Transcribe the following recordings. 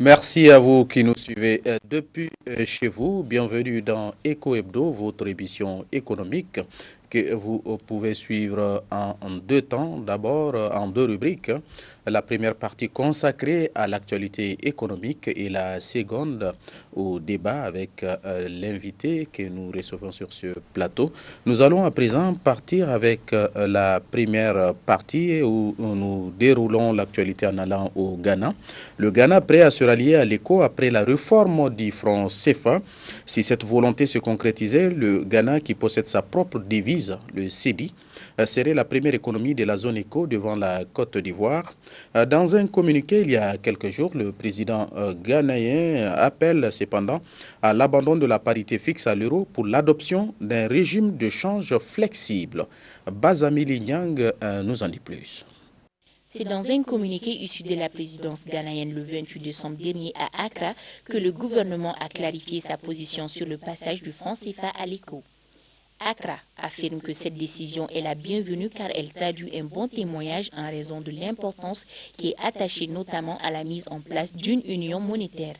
Merci à vous qui nous suivez depuis chez vous. Bienvenue dans Eco Hebdo, votre émission économique que vous pouvez suivre en deux temps. D'abord, en deux rubriques. La première partie consacrée à l'actualité économique et la seconde au débat avec l'invité que nous recevons sur ce plateau. Nous allons à présent partir avec la première partie où nous déroulons l'actualité en allant au Ghana. Le Ghana prêt à se rallier à l'éco après la réforme du franc CFA. Si cette volonté se concrétisait, le Ghana, qui possède sa propre devise, le CEDI, serait la première économie de la zone éco devant la Côte d'Ivoire. Dans un communiqué il y a quelques jours, le président ghanéen appelle cependant à l'abandon de la parité fixe à l'euro pour l'adoption d'un régime de change flexible. Bazamili Nyang nous en dit plus. C'est dans un communiqué issu de la présidence ghanéenne le 28 décembre dernier à Accra que le gouvernement a clarifié sa position sur le passage du franc CFA à l'éco. Accra affirme que cette décision est la bienvenue car elle traduit un bon témoignage en raison de l'importance qui est attachée notamment à la mise en place d'une union monétaire.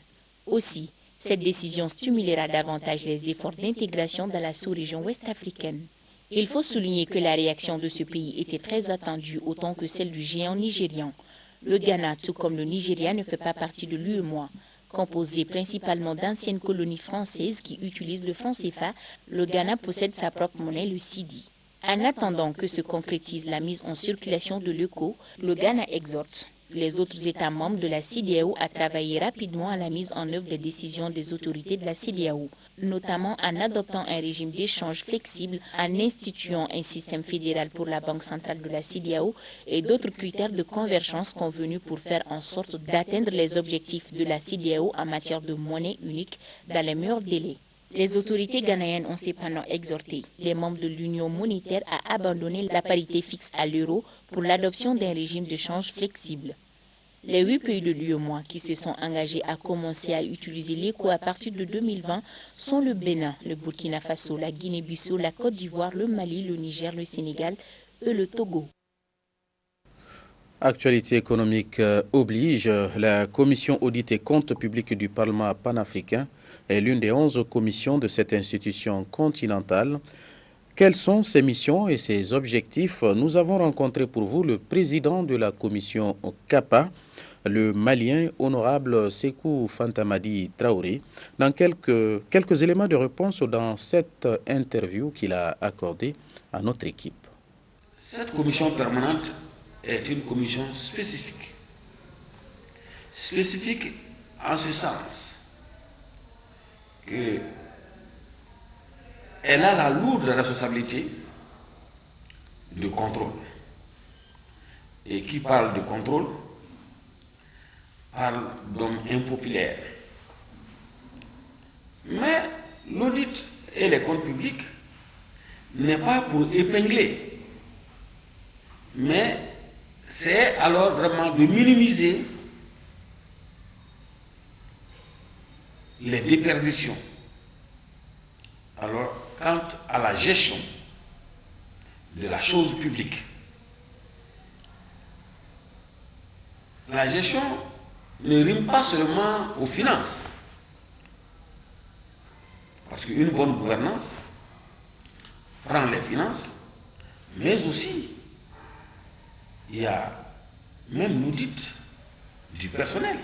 Aussi, cette décision stimulera davantage les efforts d'intégration dans la sous-région ouest-africaine. Il faut souligner que la réaction de ce pays était très attendue autant que celle du géant nigérian. Le Ghana, tout comme le Nigeria, ne fait pas partie de l'UEMOA. Composé principalement d'anciennes colonies françaises qui utilisent le franc CFA, le Ghana possède sa propre monnaie, le CEDI. En attendant que se concrétise la mise en circulation de l'ECO, le Ghana exhorte les autres États membres de la CEDEAO à travailler rapidement à la mise en œuvre des décisions des autorités de la CEDEAO, notamment en adoptant un régime d'échange flexible, en instituant un système fédéral pour la Banque centrale de la CEDEAO et d'autres critères de convergence convenus pour faire en sorte d'atteindre les objectifs de la CEDEAO en matière de monnaie unique dans les meilleurs délais. Les autorités ghanéennes ont cependant exhorté les membres de l'Union monétaire à abandonner la parité fixe à l'euro pour l'adoption d'un régime de change flexible. Les 8 pays de l'UEMOA qui se sont engagés à commencer à utiliser l'éco à partir de 2020 sont le Bénin, le Burkina Faso, la Guinée-Bissau, la Côte d'Ivoire, le Mali, le Niger, le Sénégal et le Togo. Actualité économique oblige, la commission audit et compte public du Parlement panafricain est l'une des 11 commissions de cette institution continentale. Quelles sont ses missions et ses objectifs? Nous avons rencontré pour vous le président de la commission CAPA, le Malien honorable Sékou Fantamadi Traoré, dans quelques éléments de réponse dans cette interview qu'il a accordée à notre équipe. Cette commission permanente est une commission spécifique. Spécifique en ce sens qu'elle a la lourde responsabilité de contrôle. Et qui parle de contrôle parle d'hommes impopulaires. Mais l'audit et les comptes publics n'est pas pour épingler, mais c'est alors vraiment de minimiser les déperditions. Alors, quant à la gestion de la chose publique, la gestion ne rime pas seulement aux finances, parce qu'une bonne gouvernance prend les finances, mais aussi il y a même l'audit du personnel.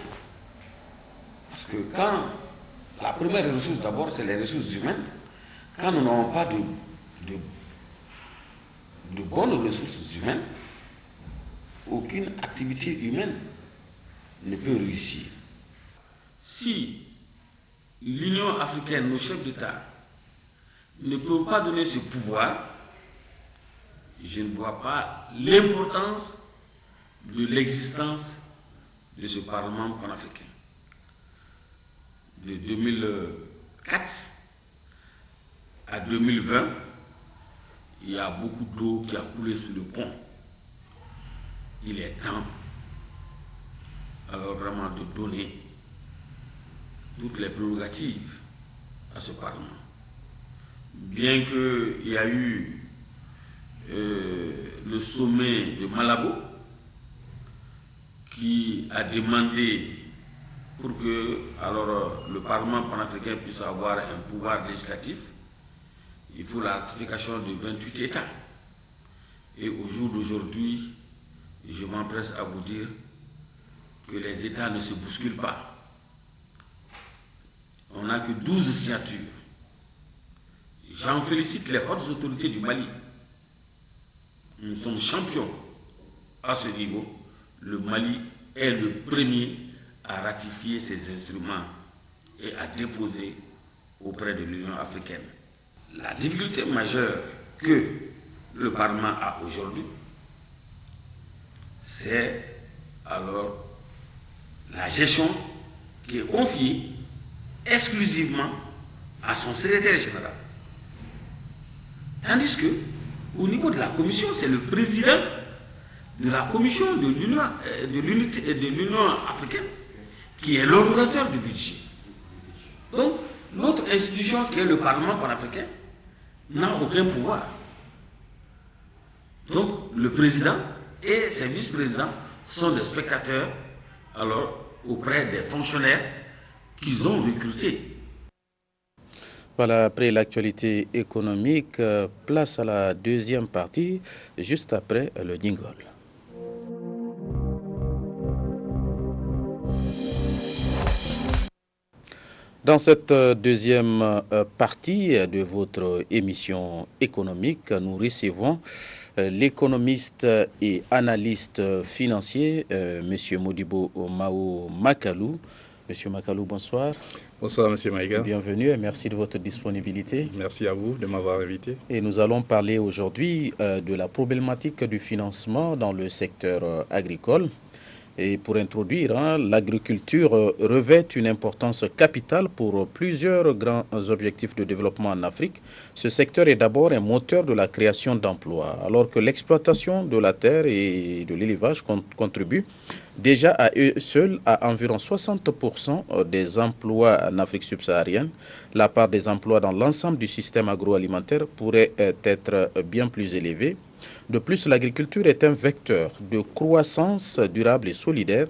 Parce que quand la première ressource d'abord, c'est les ressources humaines, quand nous n'avons pas de bonnes ressources humaines, aucune activité humaine ne peut réussir. Si l'Union africaine, nos chefs d'État, ne peuvent pas donner ce pouvoir, je ne vois pas l'importance de l'existence de ce Parlement panafricain. De 2004 à 2020, il y a beaucoup d'eau qui a coulé sous le pont. Il est temps alors vraiment de donner toutes les prérogatives à ce Parlement. Bien qu'il y a eu le sommet de Malabo qui a demandé pour que le Parlement panafricain puisse avoir un pouvoir législatif, il faut la ratification de 28 États. Et au jour d'aujourd'hui, je m'empresse à vous dire que les États ne se bousculent pas. On n'a que 12 signatures. J'en félicite les hautes autorités du Mali. Nous sommes champions à ce niveau. Le Mali est le premier à ratifier ces instruments et à déposer auprès de l'Union africaine. La difficulté majeure que le Parlement a aujourd'hui, c'est alors la gestion qui est confiée exclusivement à son secrétaire général. Tandis que, au niveau de la commission, c'est le président de la commission de l'Union africaine qui est l'ordonnateur du budget. Donc, notre institution qui est le Parlement panafricain n'a aucun pouvoir. Donc, le président et ses vice-présidents sont des spectateurs auprès des fonctionnaires qu'ils ont recrutés. Voilà, après l'actualité économique, place à la deuxième partie, juste après le jingle. Dans cette deuxième partie de votre émission économique, nous recevons l'économiste et analyste financier, M. Modibo Mao Makalou. Monsieur Makalou, bonsoir. Bonsoir, Monsieur Maïga. Bienvenue et merci de votre disponibilité. Merci à vous de m'avoir invité. Et nous allons parler aujourd'hui de la problématique du financement dans le secteur agricole. Et pour introduire, l'agriculture revêt une importance capitale pour plusieurs grands objectifs de développement en Afrique. Ce secteur est d'abord un moteur de la création d'emplois, alors que l'exploitation de la terre et de l'élevage contribuent déjà à eux seuls à environ 60% des emplois en Afrique subsaharienne. La part des emplois dans l'ensemble du système agroalimentaire pourrait être bien plus élevée. De plus, l'agriculture est un vecteur de croissance durable et solidaire,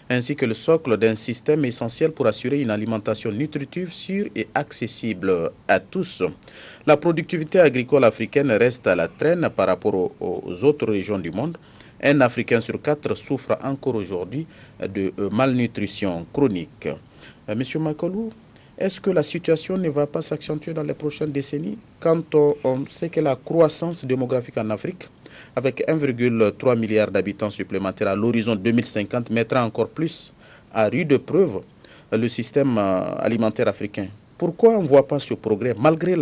ainsi que le socle d'un système essentiel pour assurer une alimentation nutritive, sûre et accessible à tous. La productivité agricole africaine reste à la traîne par rapport aux autres régions du monde. Un Africain sur 4 souffre encore aujourd'hui de malnutrition chronique. Monsieur Makalou, est-ce que la situation ne va pas s'accentuer dans les prochaines décennies quand on sait que la croissance démographique en Afrique, avec 1,3 milliard d'habitants supplémentaires à l'horizon 2050, mettra encore plus à rude preuve le système alimentaire africain? Pourquoi on ne voit pas ce progrès, malgré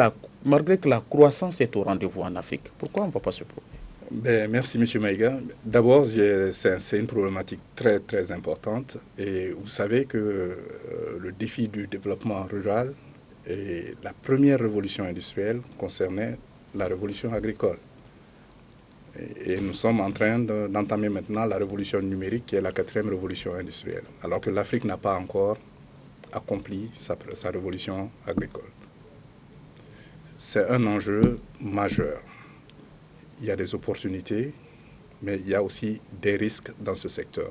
que la croissance est au rendez-vous en Afrique? Pourquoi on ne voit pas ce progrès? Merci, M. Maïga. D'abord, c'est une problématique très, très importante. Et vous savez que le défi du développement rural et la première révolution industrielle concernait la révolution agricole. Et nous sommes en train d'entamer maintenant la révolution numérique, qui est la 4e révolution industrielle, alors que l'Afrique n'a pas encore accompli sa révolution agricole. C'est un enjeu majeur. Il y a des opportunités, mais il y a aussi des risques dans ce secteur.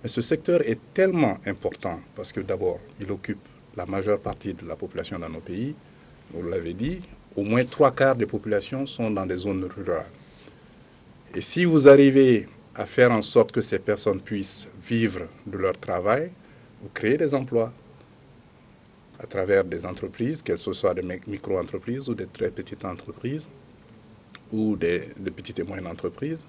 Mais ce secteur est tellement important parce que d'abord, il occupe la majeure partie de la population dans nos pays. Vous l'avez dit, au moins 3/4 des populations sont dans des zones rurales. Et si vous arrivez à faire en sorte que ces personnes puissent vivre de leur travail, vous créez des emplois à travers des entreprises, qu'elles soient des micro-entreprises ou des très petites entreprises ou des petites et moyennes entreprises.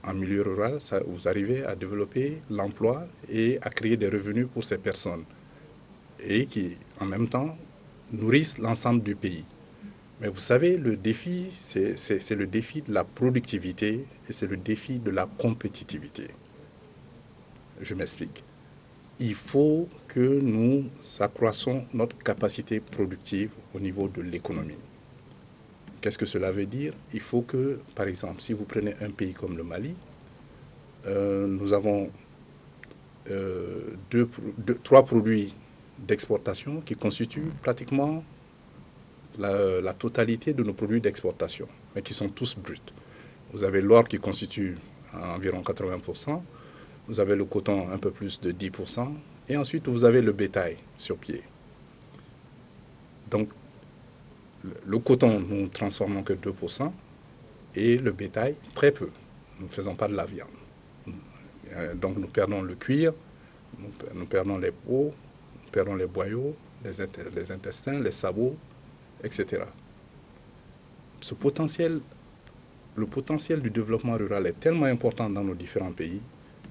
En milieu rural, vous arrivez à développer l'emploi et à créer des revenus pour ces personnes et qui, en même temps, nourrissent l'ensemble du pays. Mais vous savez, le défi, c'est le défi de la productivité et c'est le défi de la compétitivité. Je m'explique. Il faut que nous accroissons notre capacité productive au niveau de l'économie. Qu'est-ce que cela veut dire? Il faut que, par exemple, si vous prenez un pays comme le Mali, nous avons 3 produits d'exportation qui constituent pratiquement la totalité de nos produits d'exportation, mais qui sont tous bruts. Vous avez l'or qui constitue environ 80%, vous avez le coton un peu plus de 10%, Et ensuite, vous avez le bétail sur pied. Donc, le coton, nous ne transformons que 2%, et le bétail, très peu. Nous ne faisons pas de la viande. Donc, nous perdons le cuir, nous perdons les peaux, nous perdons les boyaux, les intestins, les sabots, etc. Le potentiel du développement rural est tellement important dans nos différents pays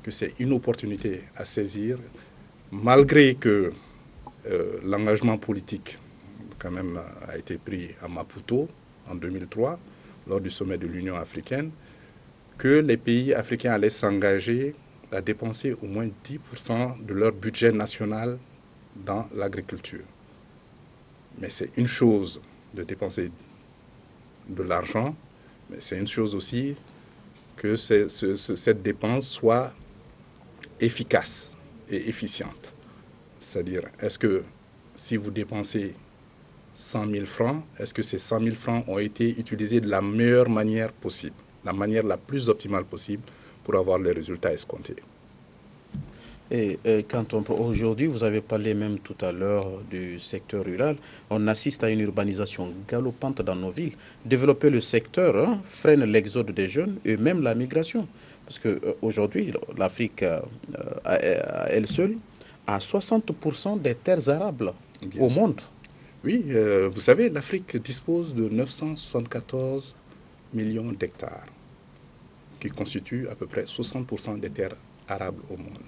que c'est une opportunité à saisir, malgré que l'engagement politique quand même a été pris à Maputo en 2003, lors du sommet de l'Union africaine, que les pays africains allaient s'engager à dépenser au moins 10% de leur budget national dans l'agriculture. Mais c'est une chose de dépenser de l'argent, mais c'est une chose aussi que cette dépense soit efficace et efficiente. C'est-à-dire, est-ce que si vous dépensez 100 000 francs, est-ce que ces 100 000 francs ont été utilisés de la meilleure manière possible, la manière la plus optimale possible pour avoir les résultats escomptés? Et aujourd'hui, vous avez parlé même tout à l'heure du secteur rural, on assiste à une urbanisation galopante dans nos villes. Développer le secteur freine l'exode des jeunes et même la migration. Parce qu'aujourd'hui, l'Afrique, à elle seule, a 60% des terres arables au monde. Oui, vous savez, l'Afrique dispose de 974 millions d'hectares, qui constituent à peu près 60% des terres arables au monde.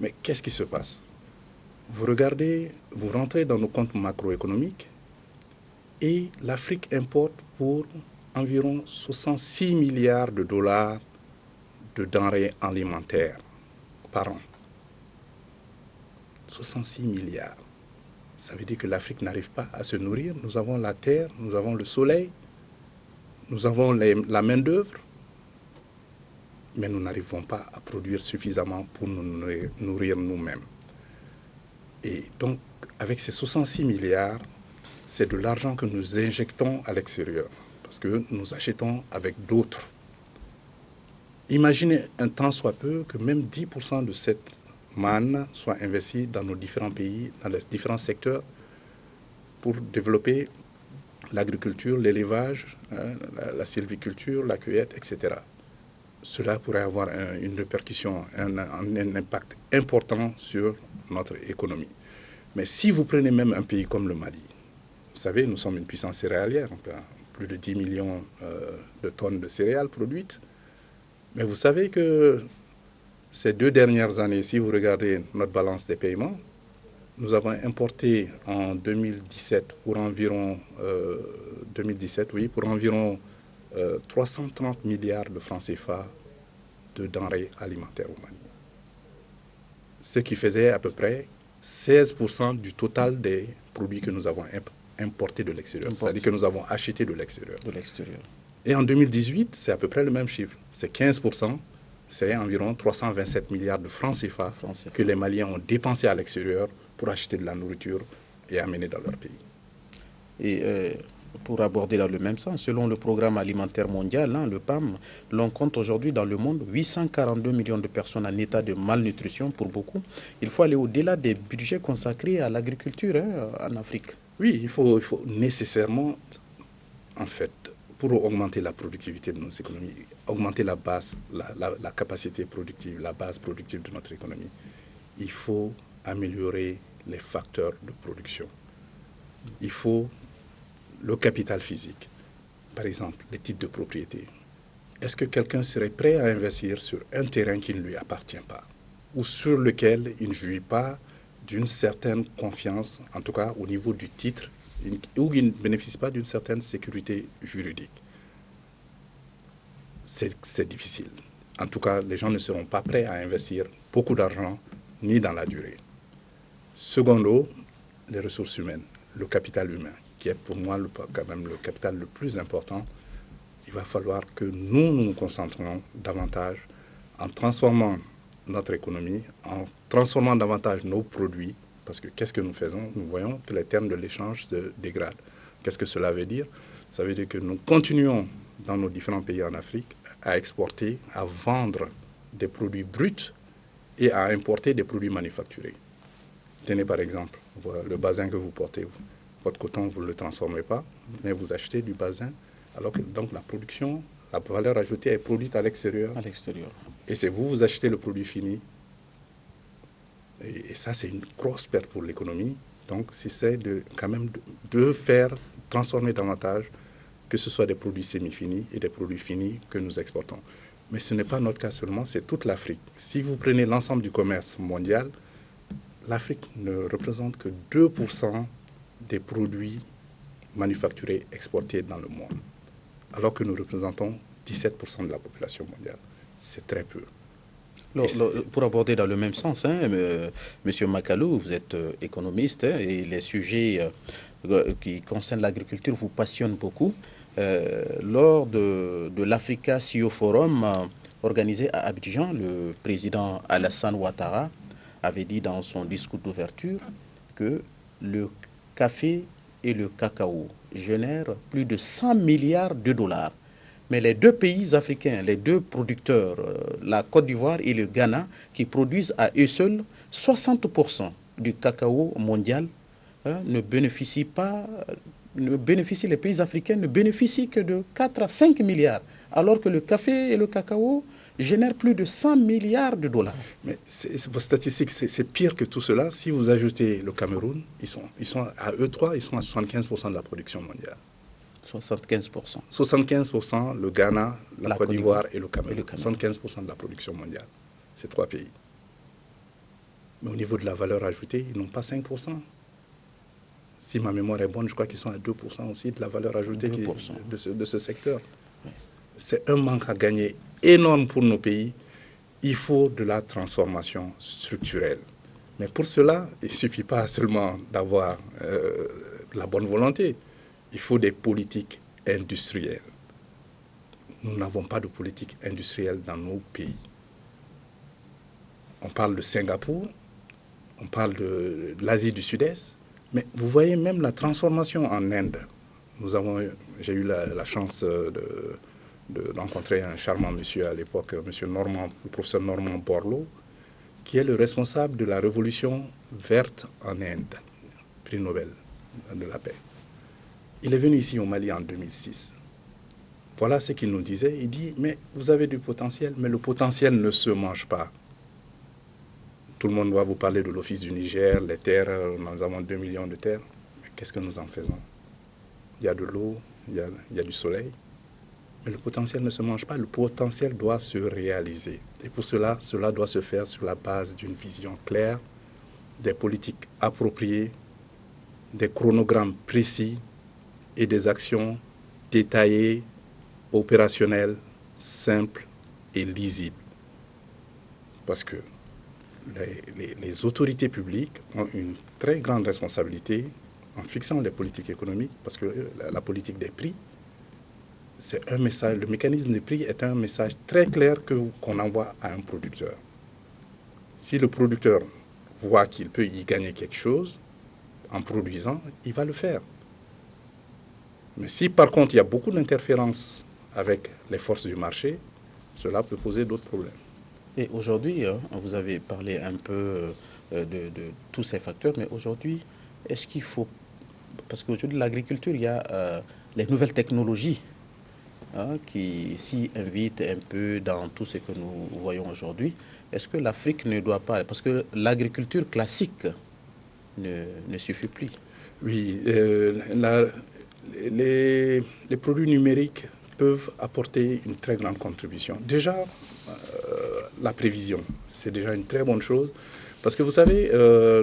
Mais qu'est-ce qui se passe? Vous regardez, vous rentrez dans nos comptes macroéconomiques et l'Afrique importe pour environ 66 milliards de dollars de denrées alimentaires par an. 66 milliards. Ça veut dire que l'Afrique n'arrive pas à se nourrir. Nous avons la terre, nous avons le soleil, nous avons la main-d'œuvre, mais nous n'arrivons pas à produire suffisamment pour nous nourrir nous-mêmes. Et donc, avec ces 66 milliards, c'est de l'argent que nous injectons à l'extérieur, parce que nous achetons avec d'autres. Imaginez un tant soit peu que même 10% de cette manne soit investie dans nos différents pays, dans les différents secteurs, pour développer l'agriculture, l'élevage, la sylviculture, la cueillette, etc. Cela pourrait avoir une répercussion, un impact important sur notre économie. Mais si vous prenez même un pays comme le Mali, vous savez, nous sommes une puissance céréalière, plus de 10 millions de tonnes de céréales produites. Mais vous savez que ces 2 dernières années, si vous regardez notre balance des paiements, nous avons importé en 2017 pour environ 330 milliards de francs CFA de denrées alimentaires au Mali. Ce qui faisait à peu près 16% du total des produits que nous avons importés de l'extérieur. C'est-à-dire que nous avons acheté de l'extérieur. Et en 2018, c'est à peu près le même chiffre. C'est 15%, c'est environ 327 milliards de francs CFA que les Maliens ont dépensés à l'extérieur pour acheter de la nourriture et amener dans leur pays. Et pour aborder dans le même sens, selon le programme alimentaire mondial, le PAM, l'on compte aujourd'hui dans le monde 842 millions de personnes en état de malnutrition pour beaucoup. Il faut aller au-delà des budgets consacrés à l'agriculture en Afrique. Oui, il faut nécessairement, en fait, pour augmenter la productivité de nos économies, augmenter la base, la capacité productive, la base productive de notre économie, il faut améliorer les facteurs de production. Il faut le capital physique, par exemple, les titres de propriété. Est-ce que quelqu'un serait prêt à investir sur un terrain qui ne lui appartient pas ou sur lequel il ne jouit pas d'une certaine confiance, en tout cas au niveau du titre, ou il ne bénéficie pas d'une certaine sécurité juridique? C'est difficile. En tout cas, les gens ne seront pas prêts à investir beaucoup d'argent, ni dans la durée. Secondo, les ressources humaines, le capital humain, qui est pour moi quand même le capital le plus important. Il va falloir que nous concentrions davantage en transformant notre économie, en transformant davantage nos produits, parce que qu'est-ce que nous faisons? Nous voyons que les termes de l'échange se dégradent. Qu'est-ce que cela veut dire? Ça veut dire que nous continuons dans nos différents pays en Afrique à exporter, à vendre des produits bruts et à importer des produits manufacturés. Tenez par exemple le basin que vous portez. Votre coton, vous ne le transformez pas, mais vous achetez du basin, alors que donc la production, la valeur ajoutée est produite à l'extérieur. Et c'est vous achetez le produit fini. Et ça, c'est une grosse perte pour l'économie. Donc, c'est quand même de faire transformer davantage, que ce soit des produits semi-finis et des produits finis que nous exportons. Mais ce n'est pas notre cas seulement, c'est toute l'Afrique. Si vous prenez l'ensemble du commerce mondial, l'Afrique ne représente que 2% des produits manufacturés exportés dans le monde, alors que nous représentons 17% de la population mondiale. C'est très peu. Pour aborder dans le même sens, Monsieur Makalou, vous êtes économiste et les sujets qui concernent l'agriculture vous passionnent beaucoup. Lors de l'Africa CEO Forum organisé à Abidjan, le président Alassane Ouattara avait dit dans son discours d'ouverture que le café et le cacao génèrent plus de 100 milliards de dollars. Mais les deux pays africains, les deux producteurs, la Côte d'Ivoire et le Ghana, qui produisent à eux seuls 60% du cacao mondial, les pays africains ne bénéficient que de 4 à 5 milliards, alors que le café et le cacao génèrent plus de 100 milliards de dollars. Mais vos statistiques, c'est pire que tout cela. Si vous ajoutez le Cameroun, ils sont à eux trois, ils sont à 75% de la production mondiale. 75%. 75%, le Ghana, la Côte d'Ivoire et le Cameroun. 75% de la production mondiale. Ces trois pays. Mais au niveau de la valeur ajoutée, ils n'ont pas 5%. Si ma mémoire est bonne, je crois qu'ils sont à 2% aussi de la valeur ajoutée de ce secteur. Oui. C'est un manque à gagner énorme pour nos pays. Il faut de la transformation structurelle. Mais pour cela, il ne suffit pas seulement d'avoir la bonne volonté. Il faut des politiques industrielles. Nous n'avons pas de politique industrielle dans nos pays. On parle de Singapour, on parle de l'Asie du Sud-Est, mais vous voyez même la transformation en Inde. J'ai eu la chance de rencontrer un charmant monsieur à l'époque, le professeur Normand Borloo, qui est le responsable de la révolution verte en Inde, prix Nobel de la paix. Il est venu ici au Mali en 2006. Voilà ce qu'il nous disait. Il dit, mais vous avez du potentiel, mais le potentiel ne se mange pas. Tout le monde va vous parler de l'Office du Niger, les terres, nous avons 2 millions de terres. Mais qu'est-ce que nous en faisons? Il y a de l'eau, il y a du soleil. Mais le potentiel ne se mange pas, le potentiel doit se réaliser. Et pour cela doit se faire sur la base d'une vision claire, des politiques appropriées, des chronogrammes précis, et des actions détaillées, opérationnelles, simples et lisibles. Parce que les autorités publiques ont une très grande responsabilité en fixant les politiques économiques, parce que la politique des prix, c'est un message, le mécanisme des prix est un message très clair qu'on envoie à un producteur. Si le producteur voit qu'il peut y gagner quelque chose en produisant, il va le faire. Mais si par contre il y a beaucoup d'interférences avec les forces du marché, cela peut poser d'autres problèmes. Et aujourd'hui, vous avez parlé un peu de tous ces facteurs, mais aujourd'hui, est-ce qu'il faut... Parce qu'aujourd'hui, l'agriculture, il y a les nouvelles technologies qui s'y invitent un peu dans tout ce que nous voyons aujourd'hui. Est-ce que l'Afrique ne doit pas... Parce que l'agriculture classique ne suffit plus. Oui, les produits numériques peuvent apporter une très grande contribution. Déjà, la prévision, c'est déjà une très bonne chose. Parce que vous savez,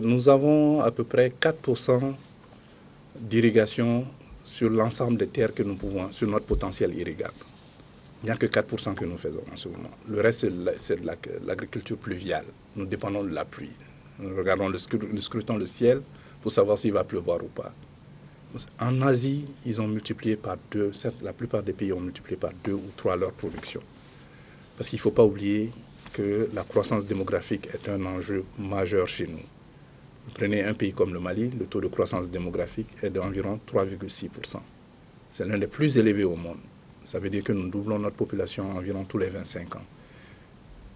nous avons à peu près 4% d'irrigation sur l'ensemble des terres que nous pouvons, sur notre potentiel irrigable. Il n'y a que 4% que nous faisons en ce moment. Le reste, c'est de l'agriculture pluviale. Nous dépendons de la pluie. Nous regardons, nous scrutons le ciel pour savoir s'il va pleuvoir ou pas. En Asie, ils ont multiplié par 2, certes, la plupart des pays ont multiplié par 2 ou 3 leur production. Parce qu'il ne faut pas oublier que la croissance démographique est un enjeu majeur chez nous. Vous prenez un pays comme le Mali, le taux de croissance démographique est d'environ 3,6%. C'est l'un des plus élevés au monde. Ça veut dire que nous doublons notre population environ tous les 25 ans.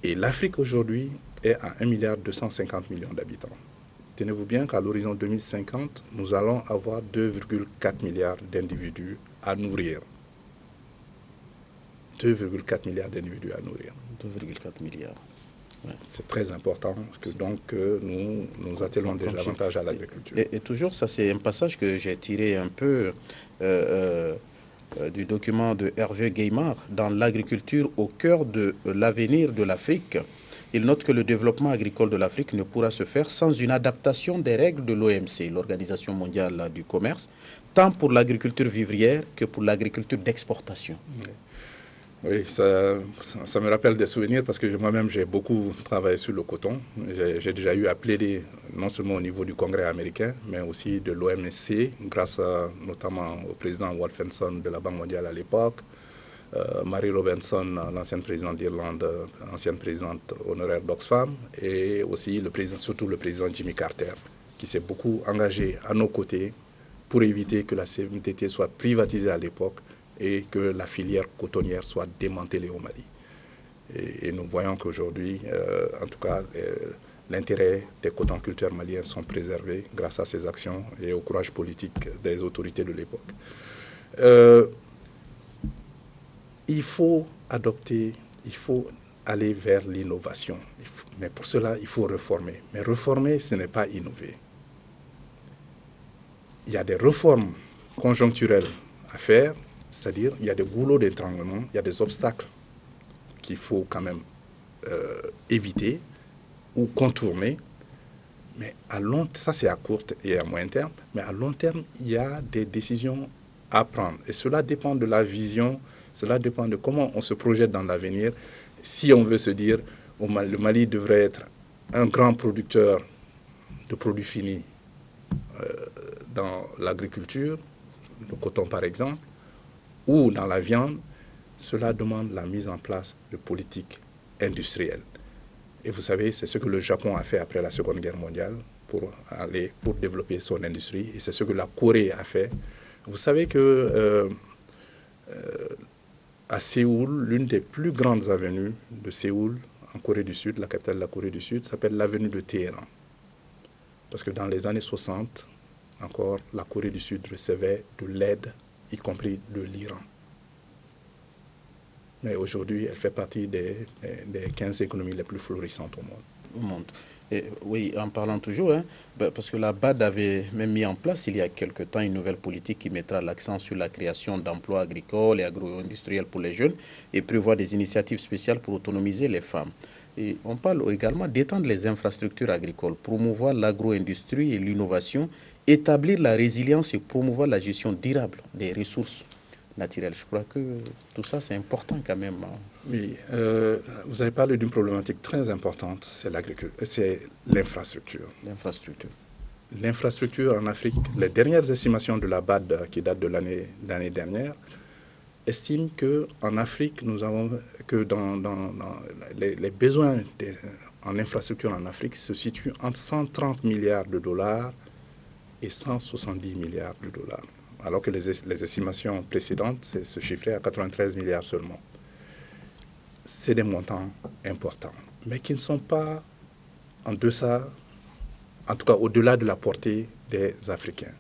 Et l'Afrique aujourd'hui est à 1,250 milliard d'habitants. tenez-vous bien qu'à l'horizon 2050, nous allons avoir 2,4 milliards d'individus à nourrir. 2,4 milliards d'individus à nourrir. 2,4 milliards. Ouais. C'est très important, parce que donc nous attelons déjà davantage à l'agriculture. Et toujours, ça c'est un passage que j'ai tiré un peu du document de Hervé Gueymard, dans l'agriculture au cœur de l'avenir de l'Afrique. Il note que le développement agricole de l'Afrique ne pourra se faire sans une adaptation des règles de l'OMC, l'Organisation mondiale du commerce, tant pour l'agriculture vivrière que pour l'agriculture d'exportation. Oui, ça me rappelle des souvenirs parce que moi-même j'ai beaucoup travaillé sur le coton. J'ai déjà eu à plaider non seulement au niveau du Congrès américain, mais aussi de l'OMC, grâce notamment au président Wolfenson de la Banque mondiale à l'époque, Mary Robinson, l'ancienne présidente d'Irlande, ancienne présidente honoraire d'Oxfam, et aussi surtout le président Jimmy Carter, qui s'est beaucoup engagé à nos côtés pour éviter que la CMTT soit privatisée à l'époque et que la filière cotonnière soit démantelée au Mali. Et nous voyons qu'aujourd'hui, en tout cas, l'intérêt des cotonculteurs maliens sont préservés grâce à ces actions et au courage politique des autorités de l'époque. Il faut aller vers l'innovation. Mais pour cela, il faut réformer. Mais réformer, ce n'est pas innover. Il y a des réformes conjoncturelles à faire, c'est-à-dire il y a des goulots d'étranglement, il y a des obstacles qu'il faut quand même éviter ou contourner. Mais ça c'est à court et à moyen terme, mais à long terme, il y a des décisions à prendre. Et cela dépend de la vision, cela dépend de comment on se projette dans l'avenir. Si on veut se dire, le Mali devrait être un grand producteur de produits finis dans l'agriculture, le coton par exemple, ou dans la viande, cela demande la mise en place de politiques industrielles. Et vous savez, c'est ce que le Japon a fait après la Seconde Guerre mondiale pour développer son industrie. Et c'est ce que la Corée a fait. Vous savez que à Séoul, l'une des plus grandes avenues de Séoul, en Corée du Sud, la capitale de la Corée du Sud, s'appelle l'avenue de Téhéran. Parce que dans les années 60, encore, la Corée du Sud recevait de l'aide, y compris de l'Iran. Mais aujourd'hui, elle fait partie des 15 économies les plus florissantes au monde. Et oui, en parlant toujours, parce que la BAD avait même mis en place il y a quelque temps une nouvelle politique qui mettra l'accent sur la création d'emplois agricoles et agro-industriels pour les jeunes et prévoit des initiatives spéciales pour autonomiser les femmes. Et on parle également d'étendre les infrastructures agricoles, promouvoir l'agro-industrie et l'innovation, établir la résilience et promouvoir la gestion durable des ressources naturelles. Je crois que tout ça, c'est important quand même. Oui, vous avez parlé d'une problématique très importante, c'est l'infrastructure. L'infrastructure en Afrique, les dernières estimations de la BAD qui datent de l'année dernière, estiment qu'en Afrique, nous avons que dans les besoins en infrastructure en Afrique se situent entre 130 milliards de dollars et 170 milliards de dollars. Alors que les estimations précédentes se chiffraient à 93 milliards seulement. C'est des montants importants, mais qui ne sont pas en deçà, en tout cas au-delà de la portée des Africains.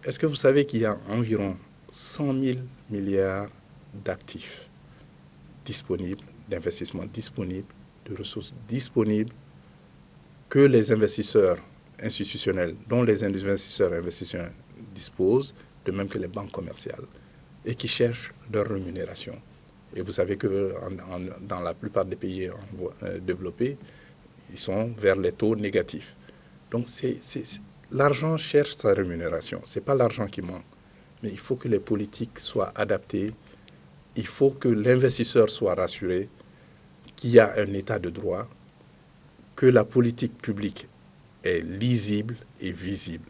Est-ce que vous savez qu'il y a environ 100 000 milliards d'actifs disponibles, d'investissements disponibles, de ressources disponibles, que les investisseurs institutionnels, dont les investisseurs institutionnels disposent, de même que les banques commerciales, et qui cherchent leur rémunération. Et vous savez que dans la plupart des pays développés, ils sont vers les taux négatifs. Donc l'argent cherche sa rémunération. Ce n'est pas l'argent qui manque. Mais il faut que les politiques soient adaptées. Il faut que l'investisseur soit rassuré qu'il y a un état de droit, que la politique publique est lisible et visible.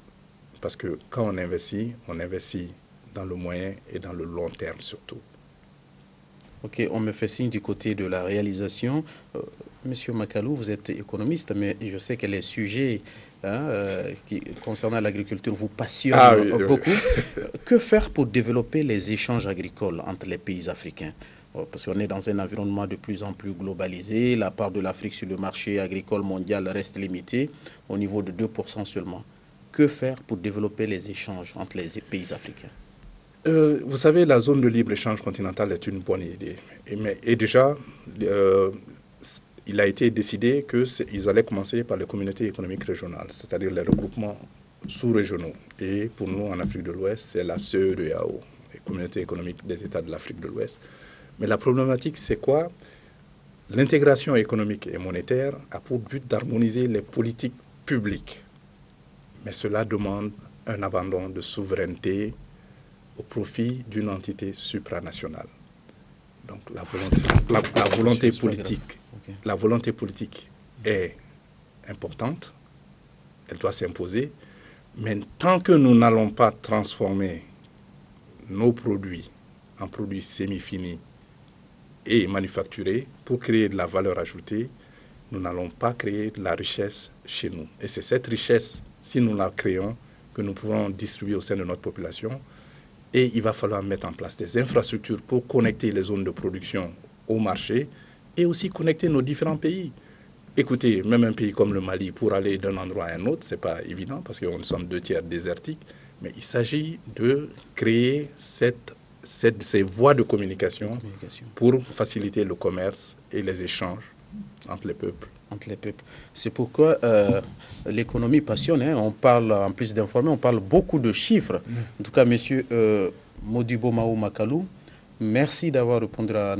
Parce que quand on investit dans le moyen et dans le long terme surtout. Ok, on me fait signe du côté de la réalisation. Monsieur Makalou, vous êtes économiste, mais je sais que les sujets concernant l'agriculture vous passionnent beaucoup. Oui. Que faire pour développer les échanges agricoles entre les pays africains? parce qu'on est dans un environnement de plus en plus globalisé. La part de l'Afrique sur le marché agricole mondial reste limitée au niveau de 2% seulement. Que faire pour développer les échanges entre les pays africains? Vous savez, la zone de libre-échange continentale est une bonne idée. Et déjà, il a été décidé qu'ils allaient commencer par les communautés économiques régionales, c'est-à-dire les regroupements sous-régionaux. Et pour nous, en Afrique de l'Ouest, c'est la CEDEAO, les communautés économiques des États de l'Afrique de l'Ouest. Mais la problématique, c'est quoi? L'intégration économique et monétaire a pour but d'harmoniser les politiques publiques. Mais cela demande un abandon de souveraineté au profit d'une entité supranationale. Donc la volonté politique est importante, elle doit s'imposer, mais tant que nous n'allons pas transformer nos produits en produits semi-finis et manufacturés pour créer de la valeur ajoutée, nous n'allons pas créer de la richesse chez nous. Et c'est cette richesse, si nous la créons, que nous pouvons distribuer au sein de notre population. Et il va falloir mettre en place des infrastructures pour connecter les zones de production au marché et aussi connecter nos différents pays. Écoutez, même un pays comme le Mali, pour aller d'un endroit à un autre, ce n'est pas évident parce que nous sommes 2/3 désertiques, mais il s'agit de créer ces voies de communication pour faciliter le commerce et les échanges entre les peuples. C'est pourquoi l'économie passionne. On parle, en plus d'informer, on parle beaucoup de chiffres. En tout cas, monsieur Modibo Mahaou Makalou, merci d'avoir répondu à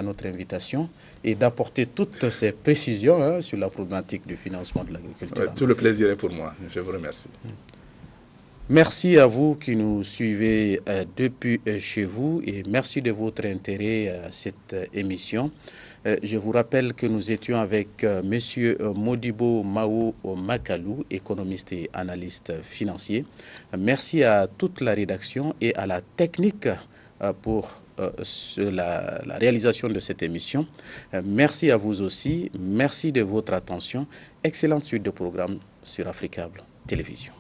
notre invitation et d'apporter toutes ces précisions sur la problématique du financement de l'agriculture. Tout le plaisir est pour moi. Je vous remercie. Merci à vous qui nous suivez depuis chez vous et merci de votre intérêt à cette émission. Je vous rappelle que nous étions avec M. Modibo Mahaou Makalou, économiste et analyste financier. Merci à toute la rédaction et à la technique pour la réalisation de cette émission. Merci à vous aussi. Merci de votre attention. Excellente suite de programmes sur Africable Télévision.